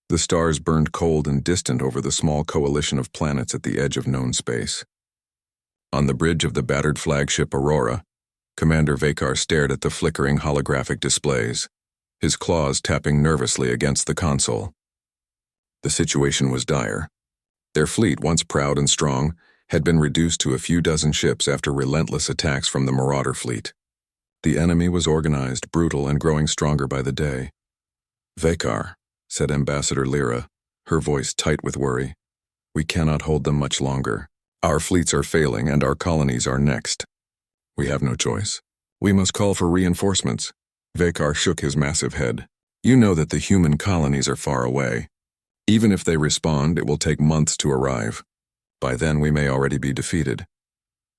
The stars burned cold and distant over the small coalition of planets at the edge of known space. On the bridge of the battered flagship Aurora, Commander Vakar stared at the flickering holographic displays, his claws tapping nervously against the console. The situation was dire. Their fleet, once proud and strong, had been reduced to a few dozen ships after relentless attacks from the Marauder fleet. The enemy was organized, brutal, and growing stronger by the day. "Vakar," said Ambassador Lyra, her voice tight with worry, "we cannot hold them much longer. Our fleets are failing and our colonies are next. We have no choice. We must call for reinforcements." Vakar shook his massive head. "You know that the human colonies are far away. Even if they respond, it will take months to arrive. By then we may already be defeated."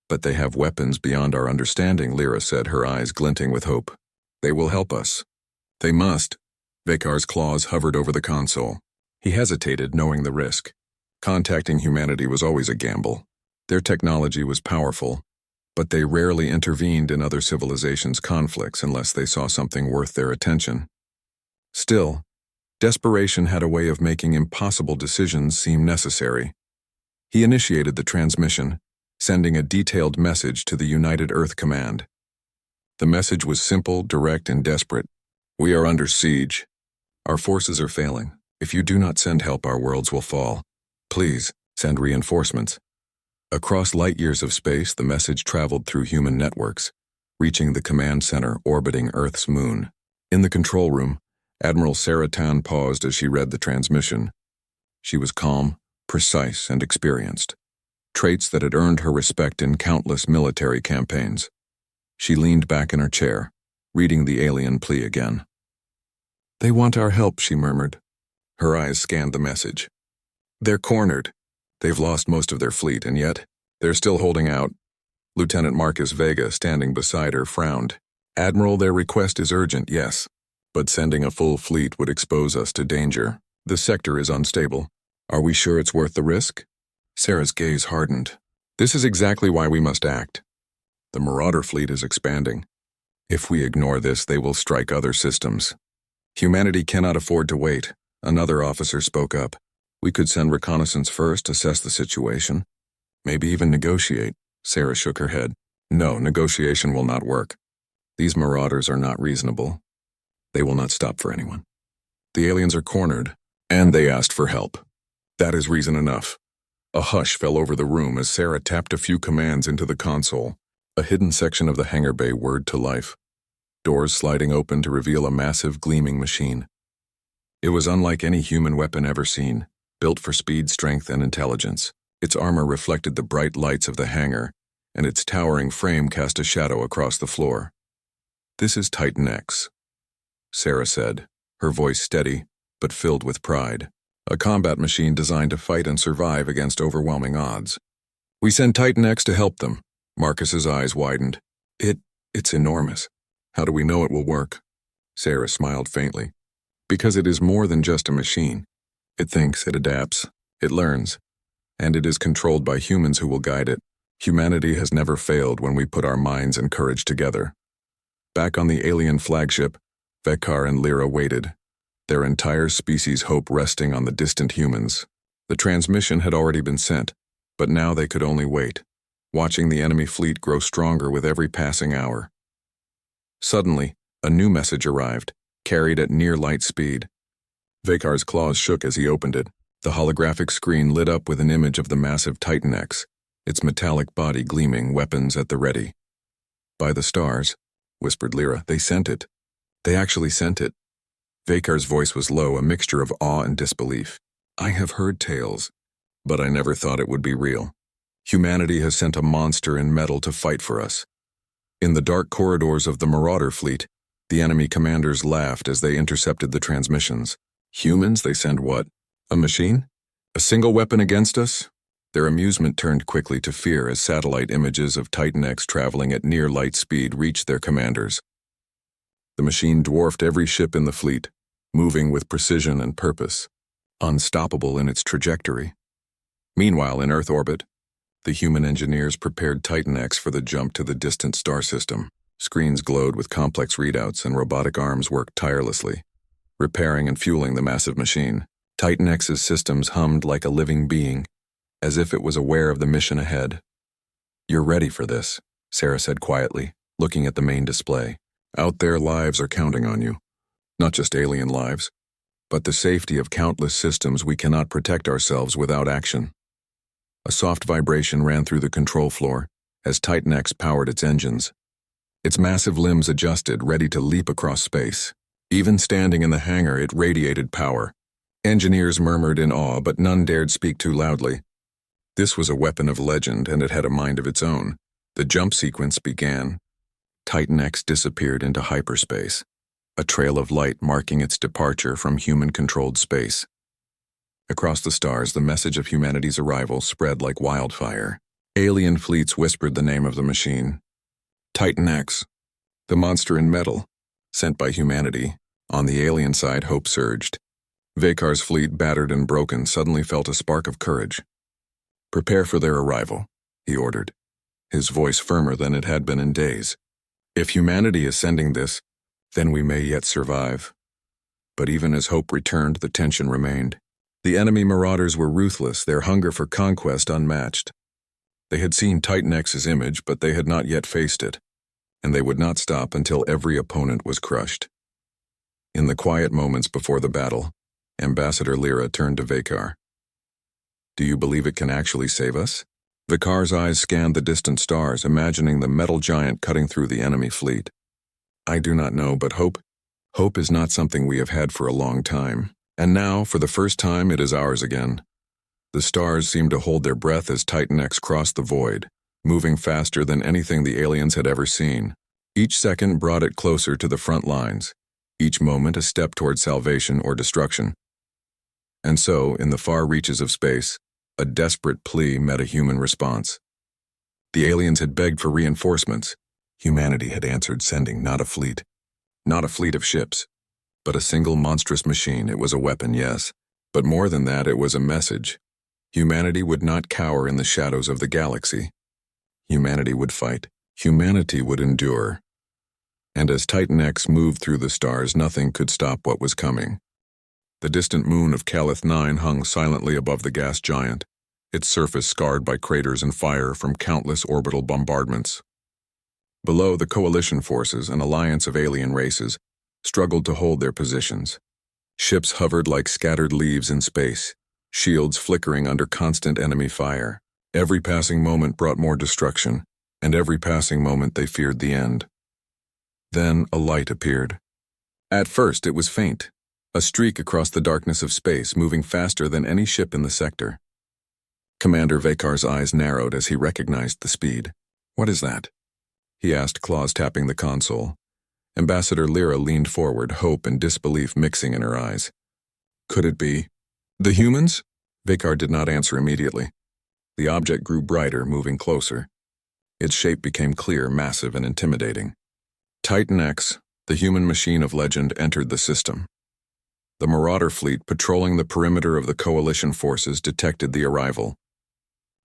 "But they have weapons beyond our understanding," Lyra said, her eyes glinting with hope. "They will help us." "They must." Vakar's claws hovered over the console. He hesitated, knowing the risk. Contacting humanity was always a gamble. Their technology was powerful, but they rarely intervened in other civilizations' conflicts unless they saw something worth their attention. Still, desperation had a way of making impossible decisions seem necessary. He initiated the transmission, sending a detailed message to the United Earth Command. The message was simple, direct, and desperate. "We are under siege. Our forces are failing. If you do not send help, our worlds will fall. Please, send reinforcements." Across light years of space, the message traveled through human networks, reaching the command center orbiting Earth's moon. In the control room, Admiral Sarah Tan paused as she read the transmission. She was calm, precise, and experienced, traits that had earned her respect in countless military campaigns. She leaned back in her chair, reading the alien plea again. "They want our help," she murmured. Her eyes scanned the message. "They're cornered. They've lost most of their fleet, and yet they're still holding out." Lieutenant Marcus Vega, standing beside her, frowned. "Admiral, their request is urgent, yes, but sending a full fleet would expose us to danger. The sector is unstable. Are we sure it's worth the risk?" Sarah's gaze hardened. "This is exactly why we must act. The Marauder fleet is expanding. If we ignore this, they will strike other systems. Humanity cannot afford to wait." Another officer spoke up. "We could send reconnaissance first, assess the situation. Maybe even negotiate." Sarah shook her head. "No, negotiation will not work. These Marauders are not reasonable. They will not stop for anyone. The aliens are cornered, and they asked for help. That is reason enough." A hush fell over the room as Sarah tapped a few commands into the console. A hidden section of the hangar bay whirred to life, doors sliding open to reveal a massive, gleaming machine. It was unlike any human weapon ever seen, built for speed, strength, and intelligence. Its armor reflected the bright lights of the hangar, and its towering frame cast a shadow across the floor. "This is Titan X," Sarah said, her voice steady, but filled with pride. "A combat machine designed to fight and survive against overwhelming odds. We send Titan X to help them." Marcus's eyes widened. It's enormous. How do we know it will work?" Sarah smiled faintly. "Because it is more than just a machine. It thinks, it adapts, it learns, and it is controlled by humans who will guide it. Humanity has never failed when we put our minds and courage together." Back on the alien flagship, Vakar and Lyra waited, their entire species' hope resting on the distant humans. The transmission had already been sent, but now they could only wait, watching the enemy fleet grow stronger with every passing hour. Suddenly, a new message arrived, carried at near light speed. Vakar's claws shook as he opened it. The holographic screen lit up with an image of the massive Titan X, its metallic body gleaming, weapons at the ready. "By the stars," whispered Lyra, "they sent it. They actually sent it." Vakar's voice was low, a mixture of awe and disbelief. "I have heard tales, but I never thought it would be real. Humanity has sent a monster in metal to fight for us." In the dark corridors of the Marauder fleet, the enemy commanders laughed as they intercepted the transmissions. "Humans, they send what? A machine? A single weapon against us?" Their amusement turned quickly to fear as satellite images of Titan X traveling at near light speed reached their commanders. The machine dwarfed every ship in the fleet, moving with precision and purpose, unstoppable in its trajectory. Meanwhile, in Earth orbit, the human engineers prepared Titan X for the jump to the distant star system. Screens glowed with complex readouts and robotic arms worked tirelessly, repairing and fueling the massive machine. Titan X's systems hummed like a living being, as if it was aware of the mission ahead. "You're ready for this," Sarah said quietly, looking at the main display. "Out there, lives are counting on you. Not just alien lives, but the safety of countless systems we cannot protect ourselves without action." A soft vibration ran through the control floor as Titan X powered its engines. Its massive limbs adjusted, ready to leap across space. Even standing in the hangar, it radiated power. Engineers murmured in awe, but none dared speak too loudly. This was a weapon of legend, and it had a mind of its own. The jump sequence began. Titan X disappeared into hyperspace, a trail of light marking its departure from human-controlled space. Across the stars, the message of humanity's arrival spread like wildfire. Alien fleets whispered the name of the machine. Titan X, the monster in metal, sent by humanity. On the alien side, hope surged. Vakar's fleet, battered and broken, suddenly felt a spark of courage. "Prepare for their arrival," he ordered, his voice firmer than it had been in days. "If humanity is sending this, then we may yet survive." But even as hope returned, the tension remained. The enemy marauders were ruthless, their hunger for conquest unmatched. They had seen Titan X's image, but they had not yet faced it, and they would not stop until every opponent was crushed. In the quiet moments before the battle, Ambassador Lyra turned to Vakar. "Do you believe it can actually save us?" Vakar's eyes scanned the distant stars, imagining the metal giant cutting through the enemy fleet. "I do not know, but hope is not something we have had for a long time. And now, for the first time, it is ours again." The stars seemed to hold their breath as Titan X crossed the void, moving faster than anything the aliens had ever seen. Each second brought it closer to the front lines, each moment a step toward salvation or destruction. And so, in the far reaches of space, a desperate plea met a human response. The aliens had begged for reinforcements. Humanity had answered, sending not a fleet of ships, but a single monstrous machine. It was a weapon, yes, but more than that, it was a message. Humanity would not cower in the shadows of the galaxy. Humanity would fight. Humanity would endure. And as Titan X moved through the stars, nothing could stop what was coming. The distant moon of Calith 9 hung silently above the gas giant, its surface scarred by craters and fire from countless orbital bombardments. Below, the coalition forces, an alliance of alien races, struggled to hold their positions. Ships hovered like scattered leaves in space, shields flickering under constant enemy fire. Every passing moment brought more destruction, and every passing moment they feared the end. Then a light appeared. At first it was faint, a streak across the darkness of space, moving faster than any ship in the sector. Commander Vakar's eyes narrowed as he recognized the speed. "What is that?" he asked, claws tapping the console. Ambassador Lyra leaned forward, hope and disbelief mixing in her eyes. "Could it be the humans?" Vakar did not answer immediately. The object grew brighter, moving closer. Its shape became clear, massive, and intimidating. Titan X, the human machine of legend, entered the system. The Marauder fleet, patrolling the perimeter of the coalition forces, detected the arrival.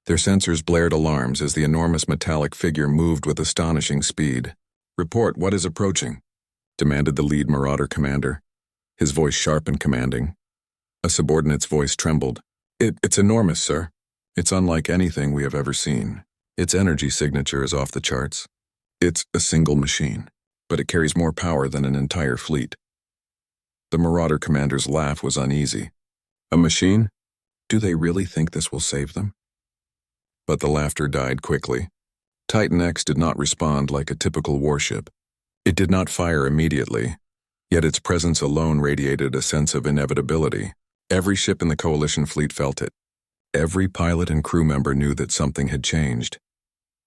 Their sensors blared alarms as the enormous metallic figure moved with astonishing speed. "Report what is approaching," demanded the lead Marauder commander, his voice sharp and commanding. A subordinate's voice trembled. It's enormous, sir. It's unlike anything we have ever seen. Its energy signature is off the charts. It's a single machine, but it carries more power than an entire fleet." The Marauder commander's laugh was uneasy. "A machine? Do they really think this will save them?" But the laughter died quickly. Titan X did not respond like a typical warship. It did not fire immediately, yet its presence alone radiated a sense of inevitability. Every ship in the coalition fleet felt it. Every pilot and crew member knew that something had changed.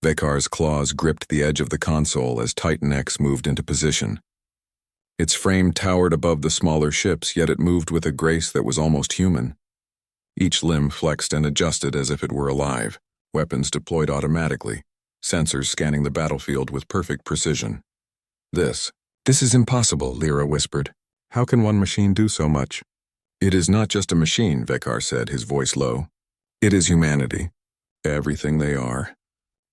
Vakar's claws gripped the edge of the console as Titan X moved into position. Its frame towered above the smaller ships, yet it moved with a grace that was almost human. Each limb flexed and adjusted as if it were alive, weapons deployed automatically, sensors scanning the battlefield with perfect precision. This is impossible," Lyra whispered. "How can one machine do so much?" "It is not just a machine," Vakar said, his voice low. "It is humanity. Everything they are.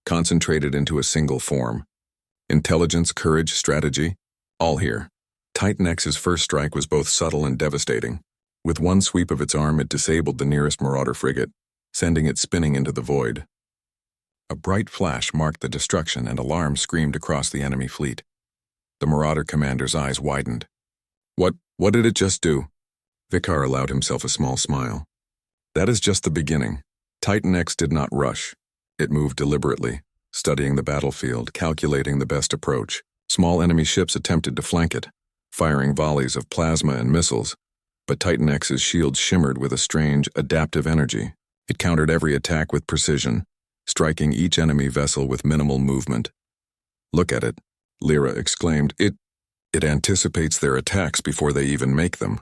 Concentrated into a single form. Intelligence, courage, strategy, all here." Titan X's first strike was both subtle and devastating. With one sweep of its arm, it disabled the nearest Marauder frigate, sending it spinning into the void. A bright flash marked the destruction, and alarm screamed across the enemy fleet. The Marauder commander's eyes widened. What did it just do? Vicar allowed himself a small smile. That is just the beginning. Titan X did not rush. It moved deliberately, studying the battlefield, calculating the best approach. Small enemy ships attempted to flank it, firing volleys of plasma and missiles, but Titan X's shield shimmered with a strange, adaptive energy. It countered every attack with precision, striking each enemy vessel with minimal movement. Look at it, Lyra exclaimed. It anticipates their attacks before they even make them.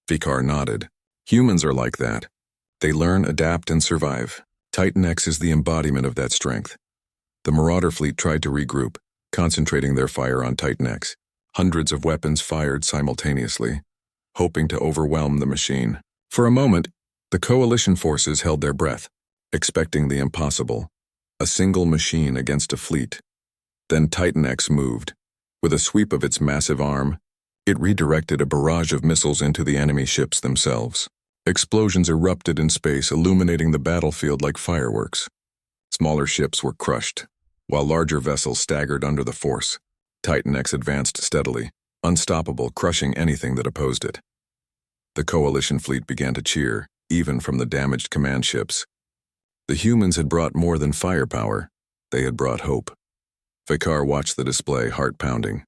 Vicar nodded. Humans are like that. They learn, adapt, and survive. Titan X is the embodiment of that strength. The Marauder fleet tried to regroup, concentrating their fire on Titan X. Hundreds of weapons fired simultaneously, hoping to overwhelm the machine. For a moment, the coalition forces held their breath, expecting the impossible. A single machine against a fleet. Then Titan X moved. With a sweep of its massive arm, it redirected a barrage of missiles into the enemy ships themselves. Explosions erupted in space, illuminating the battlefield like fireworks. Smaller ships were crushed, while larger vessels staggered under the force. Titan X advanced steadily, unstoppable, crushing anything that opposed it. The coalition fleet began to cheer, even from the damaged command ships. The humans had brought more than firepower. They had brought hope. Vicar watched the display, heart pounding.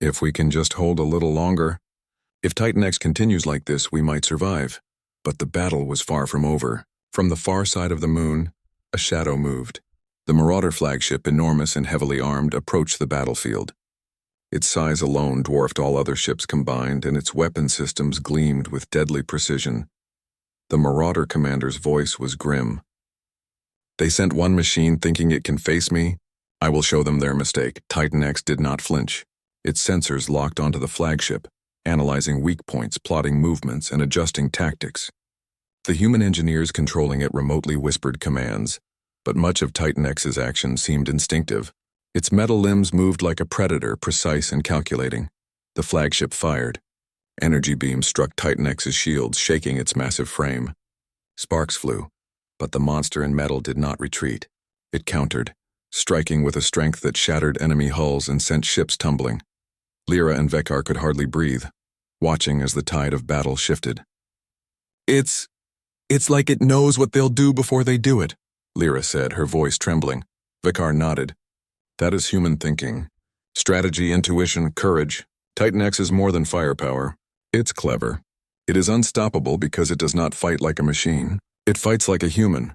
If we can just hold a little longer. If Titan X continues like this, we might survive. But the battle was far from over. From the far side of the moon, a shadow moved. The Marauder flagship, enormous and heavily armed, approached the battlefield. Its size alone dwarfed all other ships combined, and its weapon systems gleamed with deadly precision. The Marauder commander's voice was grim. They sent one machine thinking it can face me. I will show them their mistake. Titan X did not flinch. Its sensors locked onto the flagship, analyzing weak points, plotting movements, and adjusting tactics. The human engineers controlling it remotely whispered commands, but much of Titan X's action seemed instinctive. Its metal limbs moved like a predator, precise and calculating. The flagship fired. Energy beams struck Titan X's shields, shaking its massive frame. Sparks flew, but the monster in metal did not retreat. It countered, striking with a strength that shattered enemy hulls and sent ships tumbling. Lyra and Vekar could hardly breathe, watching as the tide of battle shifted. It's like it knows what they'll do before they do it, Lyra said, her voice trembling. Vekar nodded. That is human thinking. Strategy, intuition, courage. Titan X is more than firepower. It's clever. It is unstoppable because it does not fight like a machine. It fights like a human.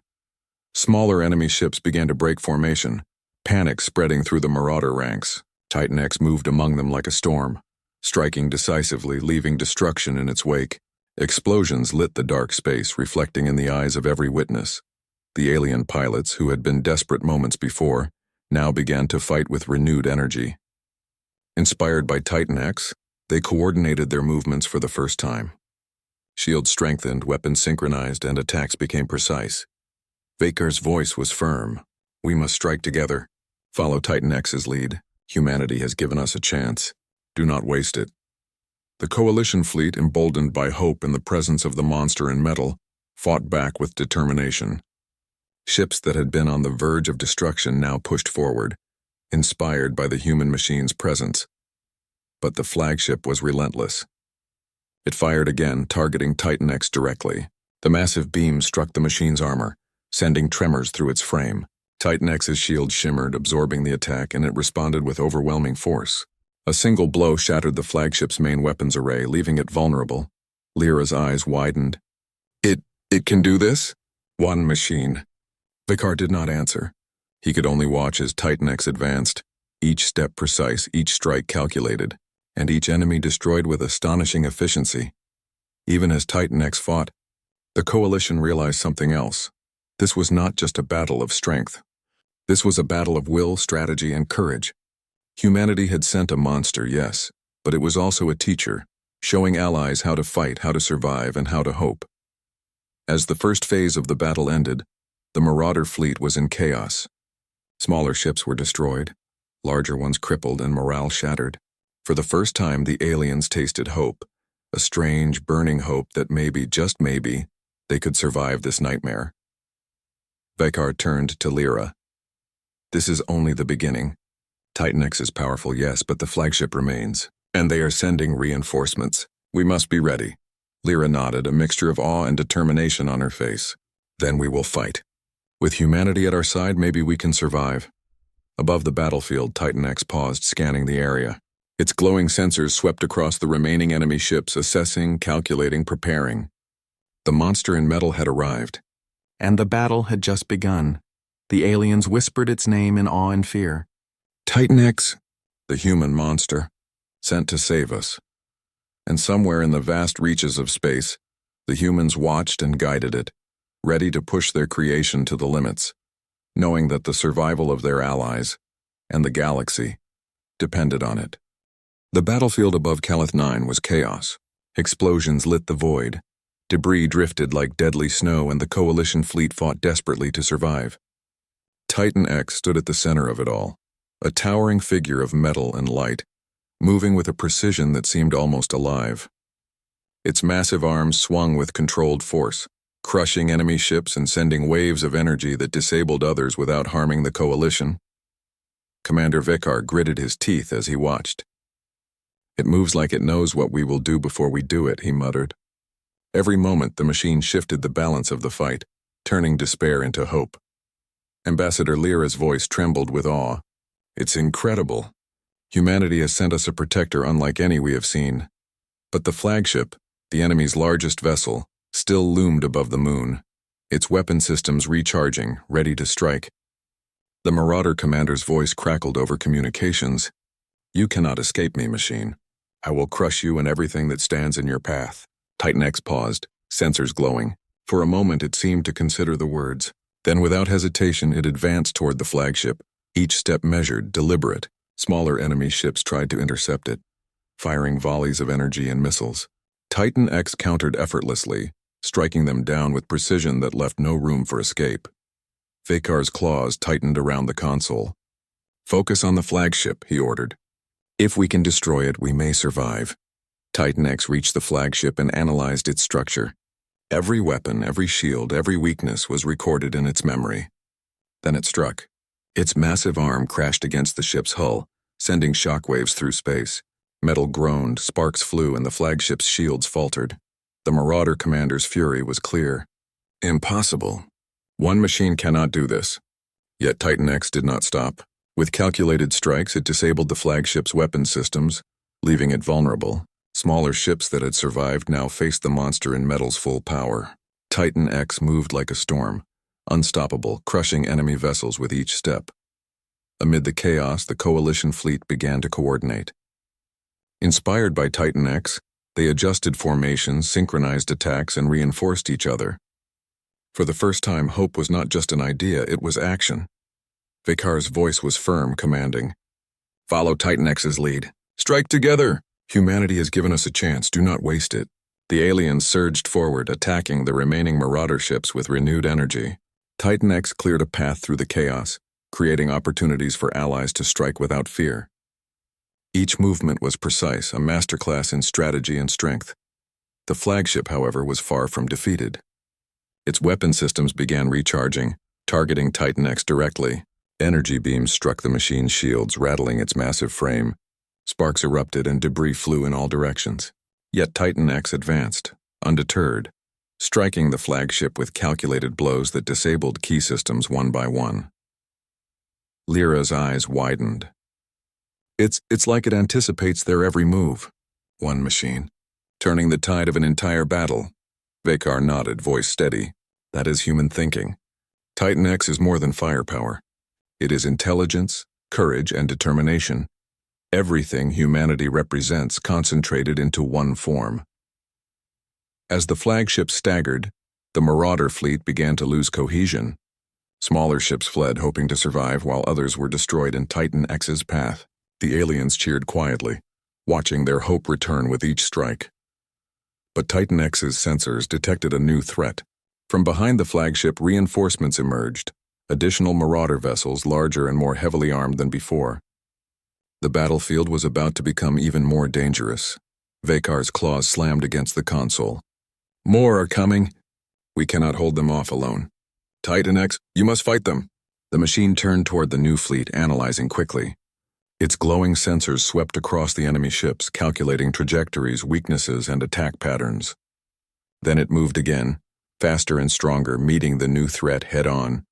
Smaller enemy ships began to break formation, panic spreading through the Marauder ranks. Titan X moved among them like a storm, striking decisively, leaving destruction in its wake. Explosions lit the dark space, reflecting in the eyes of every witness. The alien pilots, who had been desperate moments before, now began to fight with renewed energy. Inspired by Titan X, they coordinated their movements for the first time. Shields strengthened, weapons synchronized, and attacks became precise. Vakar's voice was firm. We must strike together. Follow Titan X's lead. Humanity has given us a chance. Do not waste it. The coalition fleet, emboldened by hope in the presence of the monster in metal, fought back with determination. Ships that had been on the verge of destruction now pushed forward, inspired by the human machine's presence. But the flagship was relentless. It fired again, targeting Titan X directly. The massive beam struck the machine's armor, sending tremors through its frame. Titan X's shield shimmered, absorbing the attack, and it responded with overwhelming force. A single blow shattered the flagship's main weapons array, leaving it vulnerable. Lyra's eyes widened. It can do this? One machine. Vekar did not answer. He could only watch as Titan X advanced, each step precise, each strike calculated, and each enemy destroyed with astonishing efficiency. Even as Titan X fought, the coalition realized something else. This was not just a battle of strength. This was a battle of will, strategy, and courage. Humanity had sent a monster, yes, but it was also a teacher, showing allies how to fight, how to survive, and how to hope. As the first phase of the battle ended, the Marauder fleet was in chaos. Smaller ships were destroyed, larger ones crippled, and morale shattered. For the first time, the aliens tasted hope, a strange, burning hope that maybe, just maybe, they could survive this nightmare. Vekar turned to Lyra. This is only the beginning. Titan X is powerful, yes, but the flagship remains, and they are sending reinforcements. We must be ready. Lyra nodded, a mixture of awe and determination on her face. Then we will fight. With humanity at our side, maybe we can survive. Above the battlefield, Titan X paused, scanning the area. Its glowing sensors swept across the remaining enemy ships, assessing, calculating, preparing. The monster in metal had arrived. And the battle had just begun. The aliens whispered its name in awe and fear. Titan X, the human monster, sent to save us. And somewhere in the vast reaches of space, the humans watched and guided it, ready to push their creation to the limits, knowing that the survival of their allies, and the galaxy, depended on it. The battlefield above Calith 9 was chaos. Explosions lit the void. Debris drifted like deadly snow, and the Coalition fleet fought desperately to survive. Titan X stood at the center of it all, a towering figure of metal and light, moving with a precision that seemed almost alive. Its massive arms swung with controlled force, crushing enemy ships and sending waves of energy that disabled others without harming the Coalition. Commander Vekar gritted his teeth as he watched. It moves like it knows what we will do before we do it, he muttered. Every moment, the machine shifted the balance of the fight, turning despair into hope. Ambassador Lyra's voice trembled with awe. It's incredible. Humanity has sent us a protector unlike any we have seen. But the flagship, the enemy's largest vessel, still loomed above the moon, its weapon systems recharging, ready to strike. The Marauder commander's voice crackled over communications. You cannot escape me, machine. I will crush you and everything that stands in your path. Titan X paused, sensors glowing. For a moment it seemed to consider the words. Then without hesitation it advanced toward the flagship, each step measured, deliberate. Smaller enemy ships tried to intercept it, firing volleys of energy and missiles. Titan X countered effortlessly, striking them down with precision that left no room for escape. Vekar's claws tightened around the console. Focus on the flagship, he ordered. If we can destroy it, we may survive. Titan X reached the flagship and analyzed its structure. Every weapon, every shield, every weakness was recorded in its memory. Then it struck. Its massive arm crashed against the ship's hull, sending shockwaves through space. Metal groaned, sparks flew, and the flagship's shields faltered. The Marauder commander's fury was clear. Impossible. One machine cannot do this. Yet Titan X did not stop. With calculated strikes, it disabled the flagship's weapon systems, leaving it vulnerable. Smaller ships that had survived now faced the monster in metal's full power. Titan X moved like a storm, unstoppable, crushing enemy vessels with each step. Amid the chaos, the Coalition fleet began to coordinate. Inspired by Titan X, they adjusted formations, synchronized attacks, and reinforced each other. For the first time, hope was not just an idea, it was action. Vekar's voice was firm, commanding. Follow Titan X's lead. Strike together! Humanity has given us a chance, do not waste it. The aliens surged forward, attacking the remaining Marauder ships with renewed energy. Titan X cleared a path through the chaos, creating opportunities for allies to strike without fear. Each movement was precise, a masterclass in strategy and strength. The flagship, however, was far from defeated. Its weapon systems began recharging, targeting Titan X directly. Energy beams struck the machine's shields, rattling its massive frame. Sparks erupted and debris flew in all directions. Yet Titan X advanced, undeterred, striking the flagship with calculated blows that disabled key systems one by one. Lyra's eyes widened. It's like it anticipates their every move. One machine, turning the tide of an entire battle. Vekar nodded, voice steady. That is human thinking. Titan X is more than firepower. It is intelligence, courage, and determination. Everything humanity represents concentrated into one form. As the flagship staggered, the Marauder fleet began to lose cohesion. Smaller ships fled, hoping to survive, while others were destroyed in Titan X's path. The aliens cheered quietly, watching their hope return with each strike. But Titan X's sensors detected a new threat. From behind the flagship, reinforcements emerged, additional Marauder vessels larger and more heavily armed than before. The battlefield was about to become even more dangerous. Vakar's claws slammed against the console. More are coming. We cannot hold them off alone. Titan X, you must fight them. The machine turned toward the new fleet, analyzing quickly. Its glowing sensors swept across the enemy ships, calculating trajectories, weaknesses, and attack patterns. Then it moved again, faster and stronger, meeting the new threat head-on.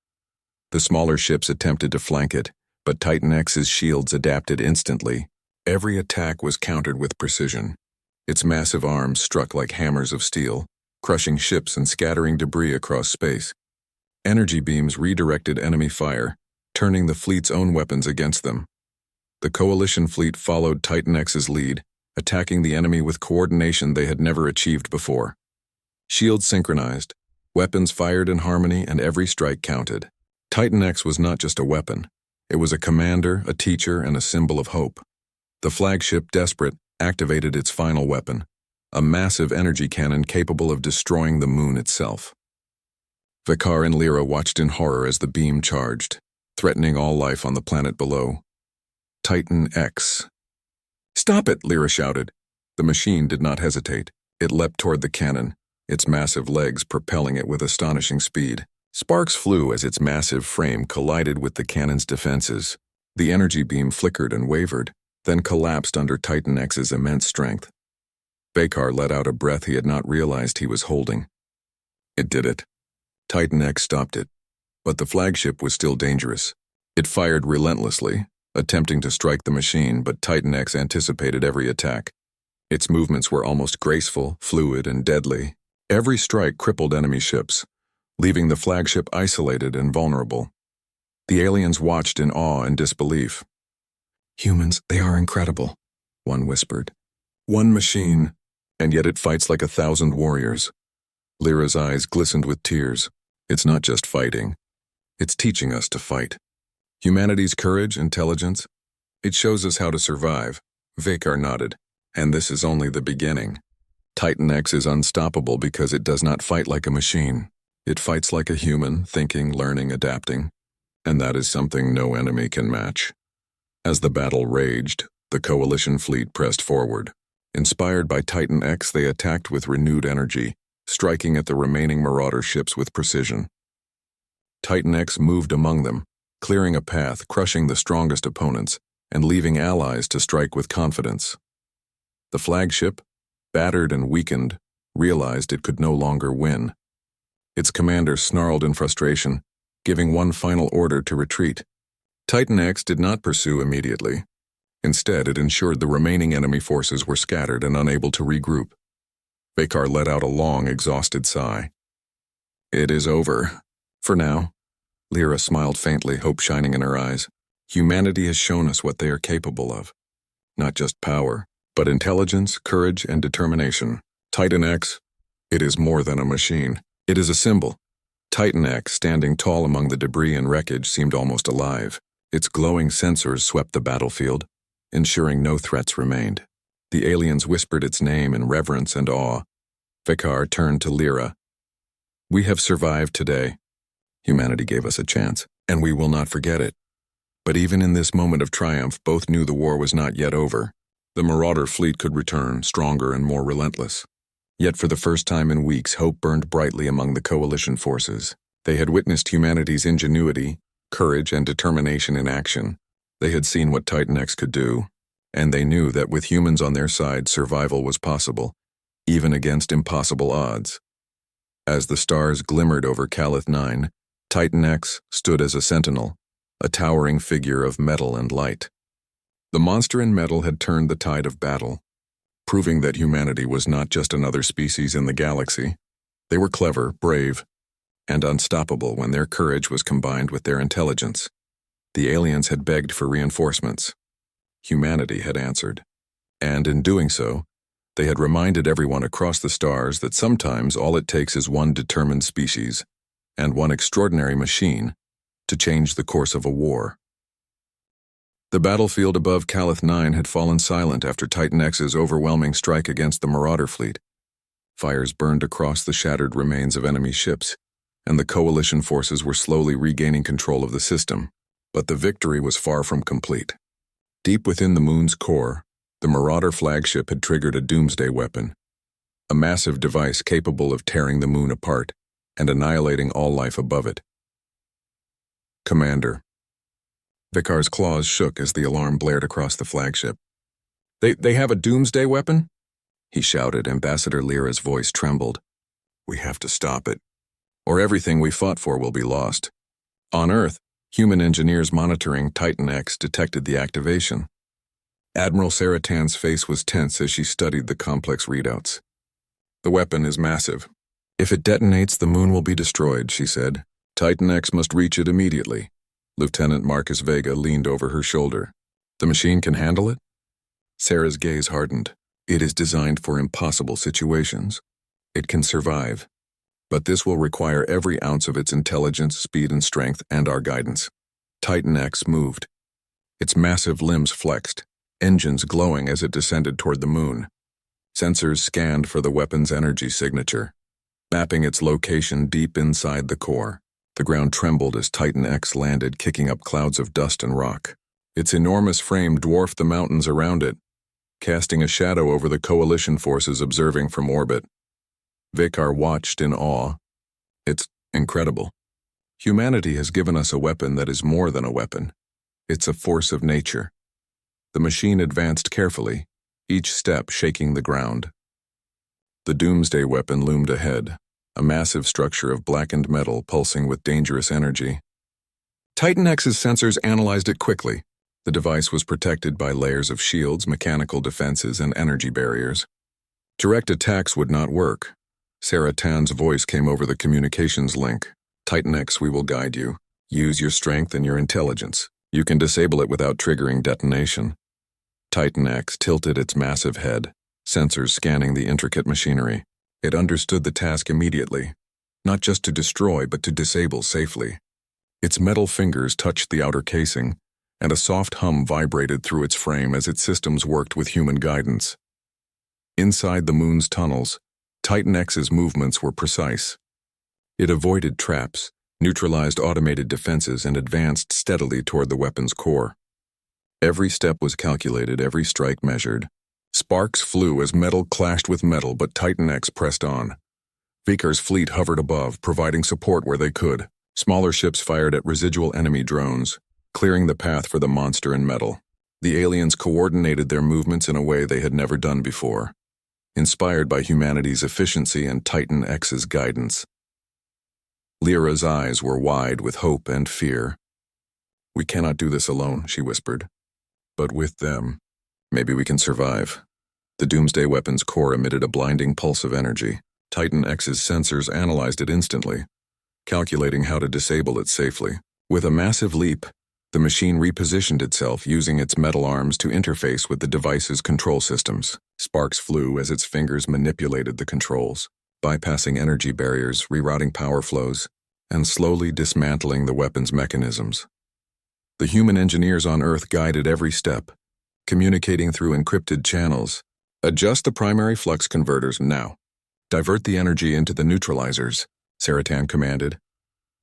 The smaller ships attempted to flank it, but Titan X's shields adapted instantly. Every attack was countered with precision. Its massive arms struck like hammers of steel, crushing ships and scattering debris across space. Energy beams redirected enemy fire, turning the fleet's own weapons against them. The Coalition fleet followed Titan X's lead, attacking the enemy with coordination they had never achieved before. Shields synchronized, weapons fired in harmony, and every strike counted. Titan X was not just a weapon. It was a commander, a teacher, and a symbol of hope. The flagship, desperate, activated its final weapon, a massive energy cannon capable of destroying the moon itself. Vakar and Lyra watched in horror as the beam charged, threatening all life on the planet below. Titan X. Stop it, Lyra shouted. The machine did not hesitate. It leapt toward the cannon, its massive legs propelling it with astonishing speed. Sparks flew as its massive frame collided with the cannon's defenses. The energy beam flickered and wavered, then collapsed under Titan X's immense strength. Vakar let out a breath he had not realized he was holding. It did it. Titan X stopped it, but the flagship was still dangerous. It fired relentlessly, attempting to strike the machine, but Titan X anticipated every attack. Its movements were almost graceful, fluid, and deadly. Every strike crippled enemy ships, leaving the flagship isolated and vulnerable. The aliens watched in awe and disbelief. Humans, they are incredible, one whispered. One machine, and yet it fights like 1,000 warriors. Lyra's eyes glistened with tears. It's not just fighting. It's teaching us to fight. Humanity's courage, intelligence, it shows us how to survive. Vakar nodded. And this is only the beginning. Titan X is unstoppable because it does not fight like a machine. It fights like a human, thinking, learning, adapting. And that is something no enemy can match. As the battle raged, the Coalition fleet pressed forward. Inspired by Titan X, they attacked with renewed energy, striking at the remaining Marauder ships with precision. Titan X moved among them, clearing a path, crushing the strongest opponents, and leaving allies to strike with confidence. The flagship, battered and weakened, realized it could no longer win. Its commander snarled in frustration, giving one final order to retreat. Titan X did not pursue immediately. Instead, it ensured the remaining enemy forces were scattered and unable to regroup. Vakar let out a long, exhausted sigh. It is over. For now. Lyra smiled faintly, hope shining in her eyes. Humanity has shown us what they are capable of. Not just power, but intelligence, courage, and determination. Titan X, it is more than a machine. It is a symbol. Titan X, standing tall among the debris and wreckage, seemed almost alive. Its glowing sensors swept the battlefield, ensuring no threats remained. The aliens whispered its name in reverence and awe. Vakar turned to Lyra. We have survived today. Humanity gave us a chance, and we will not forget it. But even in this moment of triumph, both knew the war was not yet over. The Marauder fleet could return, stronger and more relentless. Yet for the first time in weeks, hope burned brightly among the Coalition forces. They had witnessed humanity's ingenuity, courage, and determination in action. They had seen what Titan X could do, and they knew that with humans on their side, survival was possible, even against impossible odds. As the stars glimmered over Calith 9, Titan X stood as a sentinel, a towering figure of metal and light. The monster in metal had turned the tide of battle, proving that humanity was not just another species in the galaxy. They were clever, brave, and unstoppable when their courage was combined with their intelligence. The aliens had begged for reinforcements. Humanity had answered. And in doing so, they had reminded everyone across the stars that sometimes all it takes is one determined species and one extraordinary machine to change the course of a war. The battlefield above Calith 9 had fallen silent after Titan X's overwhelming strike against the Marauder fleet. Fires burned across the shattered remains of enemy ships, and the Coalition forces were slowly regaining control of the system. But the victory was far from complete. Deep within the moon's core, The Marauder flagship had triggered a doomsday weapon, a massive device capable of tearing the moon apart and annihilating all life above it. Commander. Vikar's claws shook as the alarm blared across the flagship. They have a doomsday weapon? He shouted. Ambassador Lyra's voice trembled. We have to stop it, or everything we fought for will be lost. On Earth, human engineers monitoring Titan X detected the activation. Admiral Saratan's face was tense as she studied the complex readouts. The weapon is massive. If it detonates, the moon will be destroyed, she said. Titan X must reach it immediately. Lieutenant Marcus Vega leaned over her shoulder. The machine can handle it? Sarah's gaze hardened. It is designed for impossible situations. It can survive. But this will require every ounce of its intelligence, speed, and strength, and our guidance. Titan X moved. Its massive limbs flexed, engines glowing as it descended toward the moon. Sensors scanned for the weapon's energy signature, mapping its location deep inside the core. The ground trembled as Titan X landed, kicking up clouds of dust and rock. Its enormous frame dwarfed the mountains around it, casting a shadow over the coalition forces observing from orbit. Vakar watched in awe. It's incredible. Humanity has given us a weapon that is more than a weapon. It's a force of nature. The machine advanced carefully, each step shaking the ground. The doomsday weapon loomed ahead, a massive structure of blackened metal pulsing with dangerous energy. Titan X's sensors analyzed it quickly. The device was protected by layers of shields, mechanical defenses, and energy barriers. Direct attacks would not work. Sarah Tan's voice came over the communications link. Titan X, we will guide you. Use your strength and your intelligence. You can disable it without triggering detonation. Titan X tilted its massive head, sensors scanning the intricate machinery. It understood the task immediately, not just to destroy but to disable safely. Its metal fingers touched the outer casing, and a soft hum vibrated through its frame as its systems worked with human guidance. Inside the moon's tunnels, Titan X's movements were precise. It avoided traps, neutralized automated defenses, and advanced steadily toward the weapon's core. Every step was calculated, every strike measured. Sparks flew as metal clashed with metal, but Titan X pressed on. Vikar's fleet hovered above, providing support where they could. Smaller ships fired at residual enemy drones, clearing the path for the monster in metal. The aliens coordinated their movements in a way they had never done before, inspired by humanity's efficiency and Titan X's guidance. Lyra's eyes were wide with hope and fear. We cannot do this alone, she whispered. But with them, maybe we can survive. The doomsday weapon's core emitted a blinding pulse of energy. Titan X's sensors analyzed it instantly, calculating how to disable it safely. With a massive leap, the machine repositioned itself, using its metal arms to interface with the device's control systems. Sparks flew as its fingers manipulated the controls, bypassing energy barriers, rerouting power flows, and slowly dismantling the weapon's mechanisms. The human engineers on Earth guided every step, communicating through encrypted channels. Adjust the primary flux converters now. Divert the energy into the neutralizers, Saratan commanded.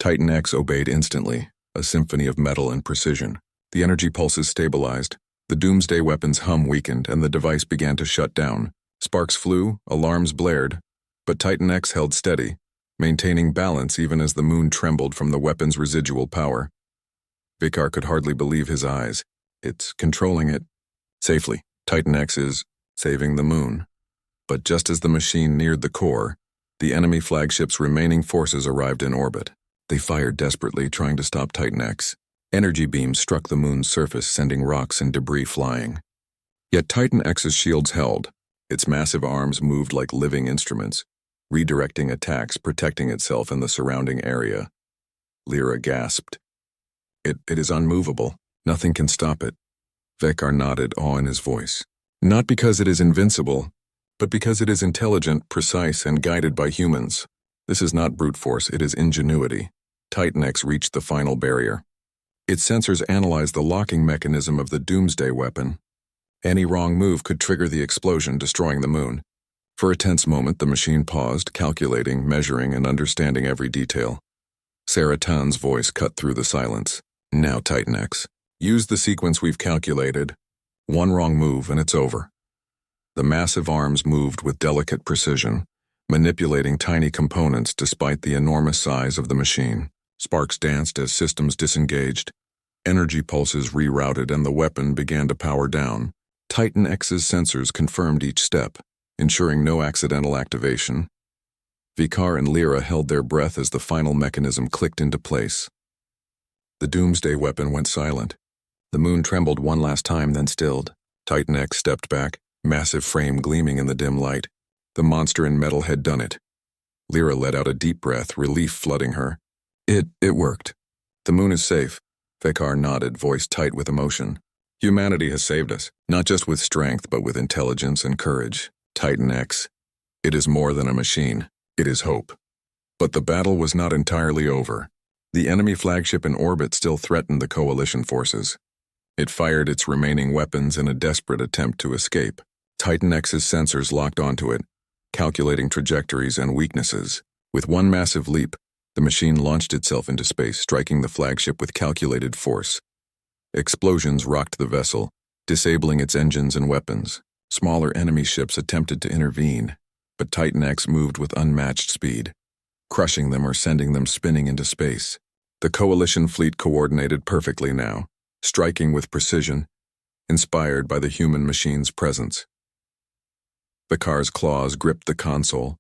Titan X obeyed instantly, a symphony of metal and precision. The energy pulses stabilized, the doomsday weapon's hum weakened, and the device began to shut down. Sparks flew, alarms blared, but Titan X held steady, maintaining balance even as the moon trembled from the weapon's residual power. Vikar could hardly believe his eyes. It's controlling it safely. Titan X is saving the moon. But just as the machine neared the core, the enemy flagship's remaining forces arrived in orbit. They fired desperately, trying to stop Titan X. Energy beams struck the moon's surface, sending rocks and debris flying. Yet Titan X's shields held. Its massive arms moved like living instruments, redirecting attacks, protecting itself and the surrounding area. Lyra gasped. It is unmovable. Nothing can stop it. Vekar nodded, awe in his voice. Not because it is invincible, but because it is intelligent, precise, and guided by humans. This is not brute force, it is ingenuity. Titan X reached the final barrier. Its sensors analyzed the locking mechanism of the doomsday weapon. Any wrong move could trigger the explosion, destroying the moon. For a tense moment, the machine paused, calculating, measuring, and understanding every detail. Saratan's voice cut through the silence. Now, Titan X, use the sequence we've calculated. One wrong move and it's over. The massive arms moved with delicate precision, manipulating tiny components despite the enormous size of the machine. Sparks danced as systems disengaged. Energy pulses rerouted and the weapon began to power down. Titan X's sensors confirmed each step, ensuring no accidental activation. V'Kar and Lyra held their breath as the final mechanism clicked into place. The doomsday weapon went silent. The moon trembled one last time, then stilled. Titan X stepped back, massive frame gleaming in the dim light. The monster in metal had done it. Lyra let out a deep breath, relief flooding her. It worked. The moon is safe. V'Kar nodded, voice tight with emotion. Humanity has saved us, not just with strength, but with intelligence and courage. Titan X. It is more than a machine. It is hope. But the battle was not entirely over. The enemy flagship in orbit still threatened the coalition forces. It fired its remaining weapons in a desperate attempt to escape. Titan X's sensors locked onto it, calculating trajectories and weaknesses. With one massive leap, the machine launched itself into space, striking the flagship with calculated force. Explosions rocked the vessel, disabling its engines and weapons. Smaller enemy ships attempted to intervene, but Titan X moved with unmatched speed, crushing them or sending them spinning into space. The coalition fleet coordinated perfectly now, striking with precision, inspired by the human machine's presence. V'Kar's claws gripped the console,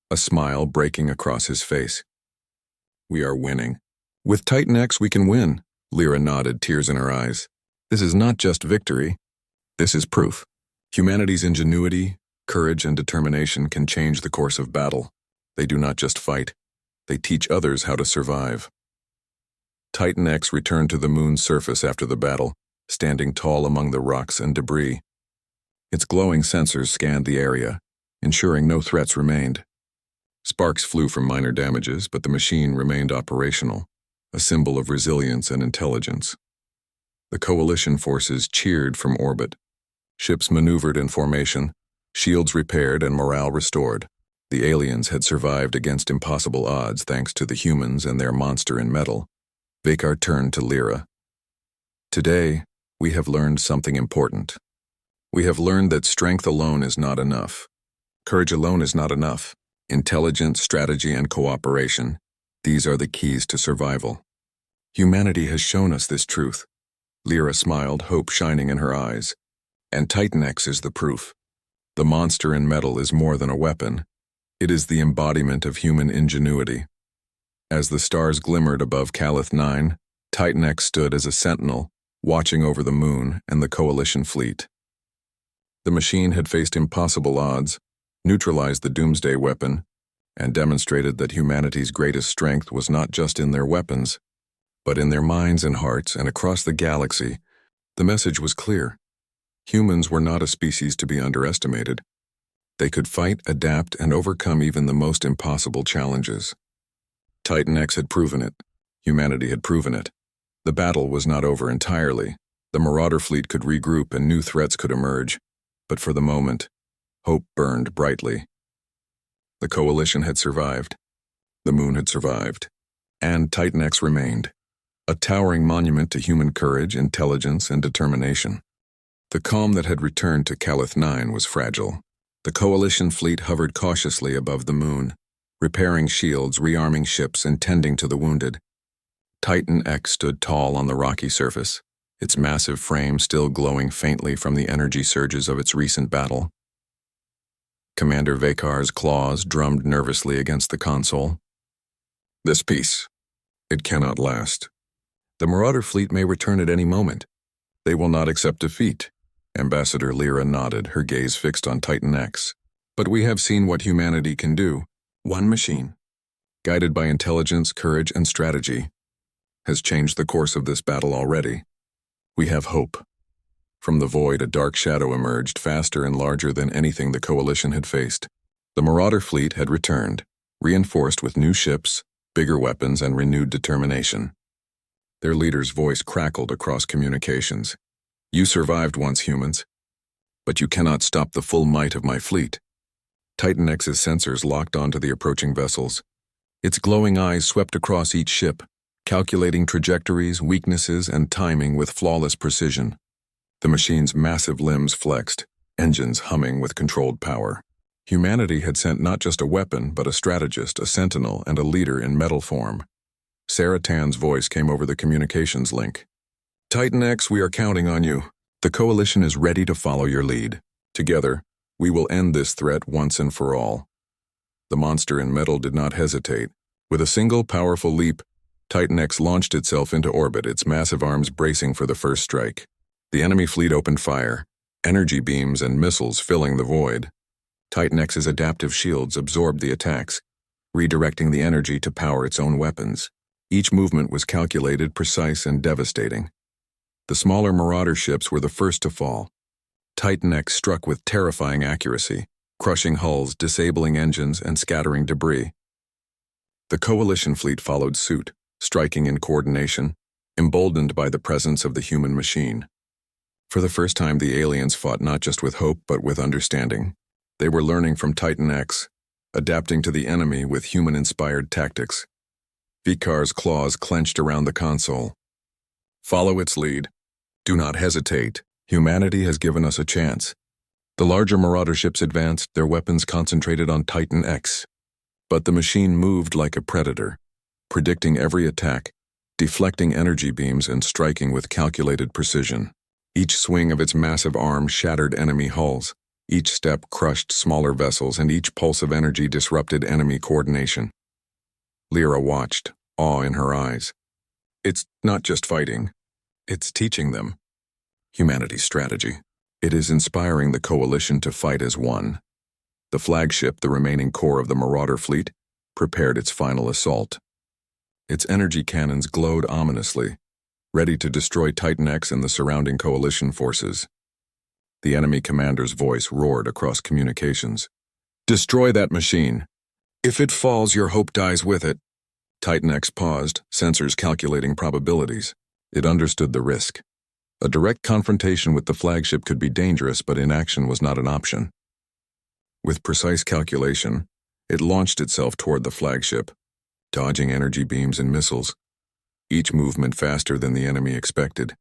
a smile breaking across his face. We are winning. With Titan X we can win, Lyra nodded, tears in her eyes. This is not just victory. This is proof. Humanity's ingenuity, courage, and determination can change the course of battle. They do not just fight. They teach others how to survive. Titan X returned to the moon's surface after the battle, standing tall among the rocks and debris. Its glowing sensors scanned the area, ensuring no threats remained. Sparks flew from minor damages, but the machine remained operational, a symbol of resilience and intelligence. The coalition forces cheered from orbit. Ships maneuvered in formation, shields repaired and morale restored. The aliens had survived against impossible odds thanks to the humans and their monster in metal. V'Kar turned to Lyra. Today, we have learned something important. We have learned that strength alone is not enough. Courage alone is not enough. Intelligence, strategy, and cooperation, these are the keys to survival. Humanity has shown us this truth. Lyra smiled, hope shining in her eyes. And Titan X is the proof. The monster in metal is more than a weapon. It is the embodiment of human ingenuity. As the stars glimmered above Calith 9, Titan X stood as a sentinel, watching over the moon and the coalition fleet. The machine had faced impossible odds, neutralized the doomsday weapon, and demonstrated that humanity's greatest strength was not just in their weapons, but in their minds and hearts, and across the galaxy. The message was clear. Humans were not a species to be underestimated. They could fight, adapt, and overcome even the most impossible challenges. Titan X had proven it. Humanity had proven it. The battle was not over entirely. The Marauder fleet could regroup and new threats could emerge. But for the moment, hope burned brightly. The coalition had survived. The moon had survived. And Titan X remained, a towering monument to human courage, intelligence, and determination. The calm that had returned to Calith 9 was fragile. The coalition fleet hovered cautiously above the moon, repairing shields, rearming ships, and tending to the wounded. Titan X stood tall on the rocky surface, its massive frame still glowing faintly from the energy surges of its recent battle. Commander V'Kar's claws drummed nervously against the console. This peace, it cannot last. The Marauder fleet may return at any moment. They will not accept defeat. Ambassador Lyra nodded, her gaze fixed on Titan X. But we have seen what humanity can do. One machine, guided by intelligence, courage, and strategy, has changed the course of this battle already. We have hope. From the void, a dark shadow emerged, faster and larger than anything the coalition had faced. The Marauder fleet had returned, reinforced with new ships, bigger weapons, and renewed determination. Their leader's voice crackled across communications. You survived once, humans, but you cannot stop the full might of my fleet. Titan X's sensors locked onto the approaching vessels. Its glowing eyes swept across each ship, calculating trajectories, weaknesses, and timing with flawless precision. The machine's massive limbs flexed, engines humming with controlled power. Humanity had sent not just a weapon, but a strategist, a sentinel, and a leader in metal form. Sarah Tan's voice came over the communications link. Titan X, we are counting on you. The Coalition is ready to follow your lead. Together, we will end this threat once and for all. The monster in metal did not hesitate. With a single powerful leap, Titan X launched itself into orbit, its massive arms bracing for the first strike. The enemy fleet opened fire, energy beams and missiles filling the void. Titan X's adaptive shields absorbed the attacks, redirecting the energy to power its own weapons. Each movement was calculated, precise, and devastating. The smaller Marauder ships were the first to fall. Titan X struck with terrifying accuracy, crushing hulls, disabling engines, and scattering debris. The Coalition fleet followed suit, striking in coordination, emboldened by the presence of the human machine. For the first time, the aliens fought not just with hope, but with understanding. They were learning from Titan X, adapting to the enemy with human-inspired tactics. Vikar's claws clenched around the console. Follow its lead. Do not hesitate. Humanity has given us a chance. The larger Marauder ships advanced, their weapons concentrated on Titan X. But the machine moved like a predator, predicting every attack, deflecting energy beams and striking with calculated precision. Each swing of its massive arm shattered enemy hulls. Each step crushed smaller vessels, and each pulse of energy disrupted enemy coordination. Lyra watched, awe in her eyes. It's not just fighting. It's teaching them humanity's strategy. It is inspiring the Coalition to fight as one. The flagship, the remaining core of the Marauder fleet, prepared its final assault. Its energy cannons glowed ominously, ready to destroy Titan X and the surrounding Coalition forces. The enemy commander's voice roared across communications. Destroy that machine. If it falls, your hope dies with it. Titan X paused, sensors calculating probabilities. It understood the risk. A direct confrontation with the flagship could be dangerous, but inaction was not an option. With precise calculation, it launched itself toward the flagship, dodging energy beams and missiles, each movement faster than the enemy expected.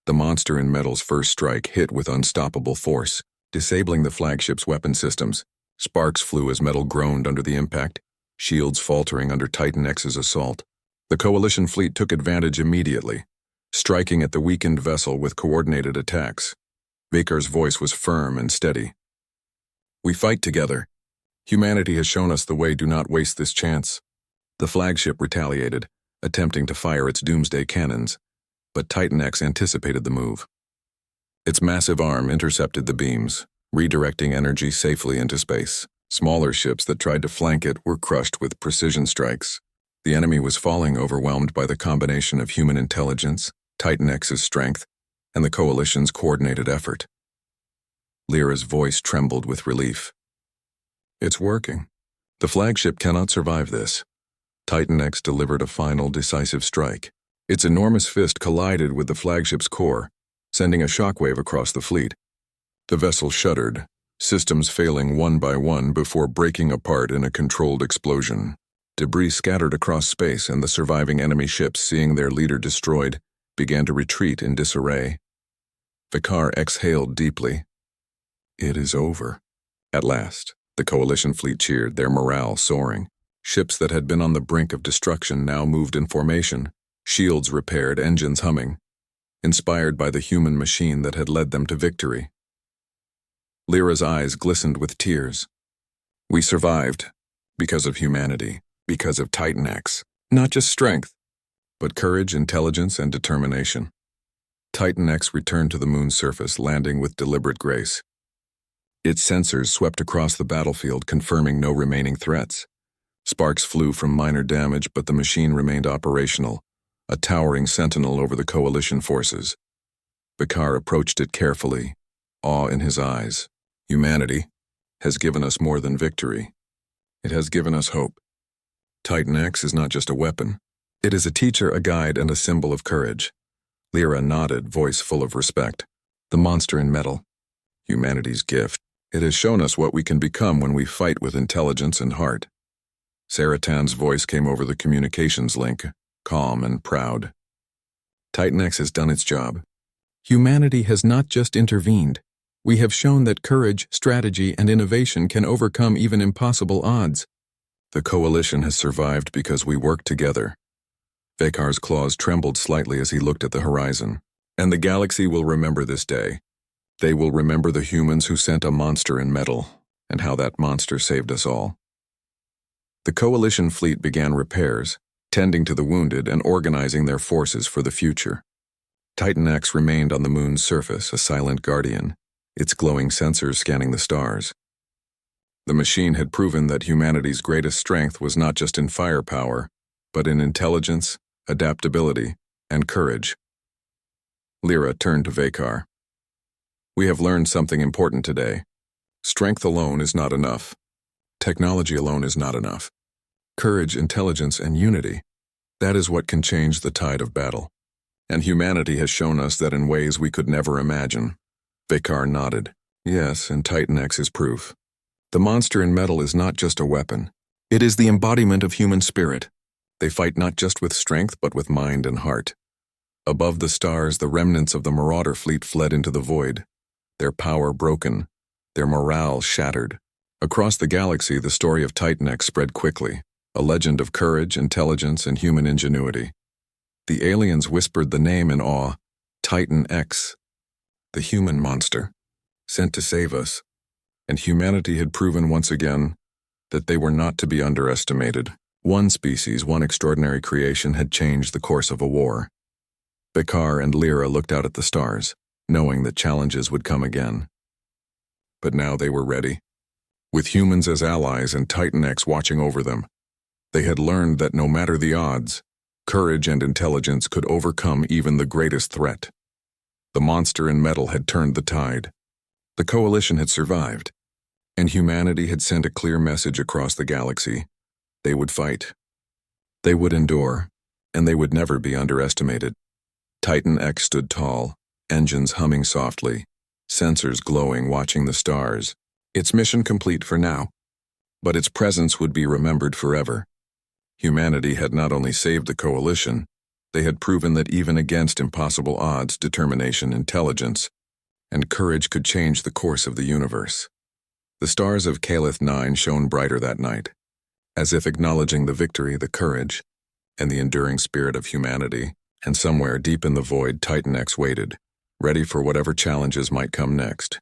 The monster in metal's first strike hit with unstoppable force, disabling the flagship's weapon systems. Sparks flew as metal groaned under the impact, shields faltering under Titan X's assault. The Coalition fleet took advantage immediately, striking at the weakened vessel with coordinated attacks. Vikar's voice was firm and steady. We fight together. Humanity has shown us the way. Do not waste this chance. The flagship retaliated, attempting to fire its doomsday cannons, but Titan X anticipated the move. Its massive arm intercepted the beams, redirecting energy safely into space. Smaller ships that tried to flank it were crushed with precision strikes. The enemy was falling, overwhelmed by the combination of human intelligence, Titan X's strength, and the Coalition's coordinated effort. Lyra's voice trembled with relief. It's working. The flagship cannot survive this. Titan X delivered a final, decisive strike. Its enormous fist collided with the flagship's core, sending a shockwave across the fleet. The vessel shuddered, systems failing one by one before breaking apart in a controlled explosion. Debris scattered across space, and the surviving enemy ships, seeing their leader destroyed, began to retreat in disarray. Vikar exhaled deeply. It is over. At last, the Coalition fleet cheered, their morale soaring. Ships that had been on the brink of destruction now moved in formation, shields repaired, engines humming, inspired by the human machine that had led them to victory. Lyra's eyes glistened with tears. We survived, because of humanity, because of Titan X. Not just strength, but courage, intelligence, and determination. Titan X returned to the moon's surface, landing with deliberate grace. Its sensors swept across the battlefield, confirming no remaining threats. Sparks flew from minor damage, but the machine remained operational, a towering sentinel over the Coalition forces. Vikar approached it carefully, awe in his eyes. Humanity has given us more than victory. It has given us hope. Titan X is not just a weapon. It is a teacher, a guide, and a symbol of courage. Lyra nodded, voice full of respect. The monster in metal. Humanity's gift. It has shown us what we can become when we fight with intelligence and heart. Sarah Tan's voice came over the communications link, calm and proud. Titan X has done its job. Humanity has not just intervened. We have shown that courage, strategy, and innovation can overcome even impossible odds. The coalition has survived because we worked together. Vekar's claws trembled slightly as he looked at the horizon. And the galaxy will remember this day. They will remember the humans who sent a monster in metal, and how that monster saved us all. The coalition fleet began repairs, tending to the wounded and organizing their forces for the future. Titan X remained on the moon's surface, a silent guardian, its glowing sensors scanning the stars. The machine had proven that humanity's greatest strength was not just in firepower, but in intelligence, adaptability, and courage. Lyra turned to Vekar. We have learned something important today. Strength alone is not enough. Technology alone is not enough. Courage, intelligence, and unity, that is what can change the tide of battle. And humanity has shown us that in ways we could never imagine. Vekar nodded. Yes, and Titan X is proof. The monster in metal is not just a weapon. It is the embodiment of human spirit. They fight not just with strength, but with mind and heart. Above the stars, the remnants of the Marauder fleet fled into the void, their power broken, their morale shattered. Across the galaxy, the story of Titan X spread quickly, a legend of courage, intelligence, and human ingenuity. The aliens whispered the name in awe, Titan X, the human monster, sent to save us. And humanity had proven once again that they were not to be underestimated. One species, one extraordinary creation had changed the course of a war. Vekar and Lyra looked out at the stars, knowing that challenges would come again. But now they were ready. With humans as allies and Titan X watching over them, they had learned that no matter the odds, courage and intelligence could overcome even the greatest threat. The monster in metal had turned the tide. The coalition had survived, and humanity had sent a clear message across the galaxy. They would fight. They would endure, and they would never be underestimated. Titan X stood tall, engines humming softly, sensors glowing, watching the stars. Its mission complete for now, but its presence would be remembered forever. Humanity had not only saved the coalition, they had proven that even against impossible odds, determination, intelligence, and courage could change the course of the universe. The stars of Calith 9 shone brighter that night, as if acknowledging the victory, the courage, and the enduring spirit of humanity. And somewhere deep in the void, Titan X waited, ready for whatever challenges might come next.